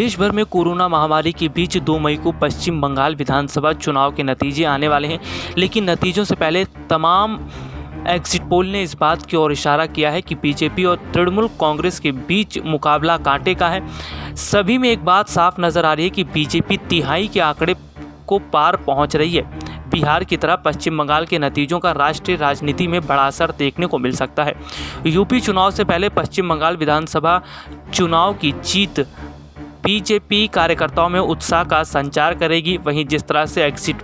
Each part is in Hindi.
देश भर में कोरोना महामारी के बीच 2 मई को पश्चिम बंगाल विधानसभा चुनाव के नतीजे आने वाले हैं, लेकिन नतीजों से पहले तमाम एग्जिट पोल ने इस बात की ओर इशारा किया है कि बीजेपी और तृणमूल कांग्रेस के बीच मुकाबला कांटे का है। सभी में एक बात साफ नजर आ रही है कि बीजेपी तिहाई के आंकड़े को पार पहुंच रही है। बिहार की तरह पश्चिम बंगाल के नतीजों का राष्ट्रीय राजनीति में बड़ा असर देखने को मिल सकता है। यूपी चुनाव से पहले पश्चिम बंगाल विधानसभा चुनाव की जीत बीजेपी कार्यकर्ताओं में उत्साह का संचार करेगी। वहीं जिस तरह से एग्जिट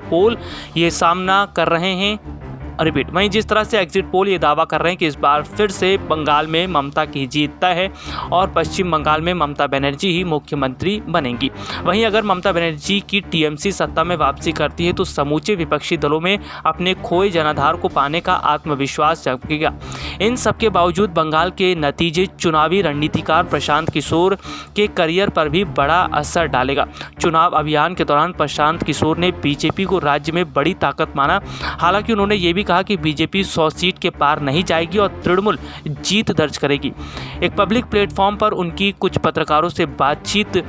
पोल ये दावा कर रहे हैं कि इस बार फिर से बंगाल में ममता की जीत तय है और पश्चिम बंगाल में ममता बनर्जी ही मुख्यमंत्री बनेंगी। वहीं अगर ममता बनर्जी की टीएमसी सत्ता में वापसी करती है तो समूचे विपक्षी दलों में अपने खोए जनाधार को पाने का आत्मविश्वास जगेगा। इन सबके बावजूद बंगाल के नतीजे चुनावी रणनीतिकार प्रशांत किशोर के करियर पर भी बड़ा असर डालेगा। चुनाव अभियान के दौरान प्रशांत किशोर ने बीजेपी को राज्य में बड़ी ताकत माना। हालांकि उन्होंने ये भी कहा कि बीजेपी 100 सीट के पार नहीं जाएगी और तृणमूल जीत दर्ज करेगी। एक पब्लिक प्लेटफॉर्म पर उनकी कुछ पत्रकारों से बातचीत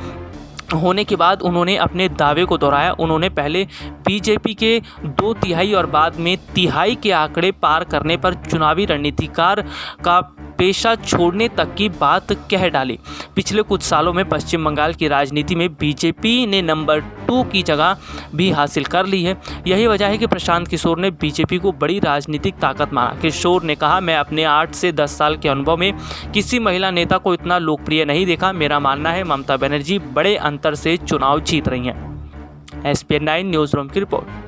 होने के बाद उन्होंने अपने दावे को दोहराया। उन्होंने पहले बीजेपी के 2 तिहाई और बाद में तिहाई के आंकड़े पार करने पर चुनावी रणनीतिकार का पेशा छोड़ने तक की बात कह डाली। पिछले कुछ सालों में पश्चिम बंगाल की राजनीति में बीजेपी ने नंबर 2 की जगह भी हासिल कर ली है। यही वजह है कि प्रशांत किशोर ने बीजेपी को बड़ी राजनीतिक ताकत माना। किशोर ने कहा, मैं अपने 8 से 10 साल के अनुभव में किसी महिला नेता को इतना लोकप्रिय नहीं देखा। मेरा मानना है ममता बनर्जी बड़े अंतर से चुनाव जीत रही हैं। SPN 9 न्यूज़ रूम की रिपोर्ट।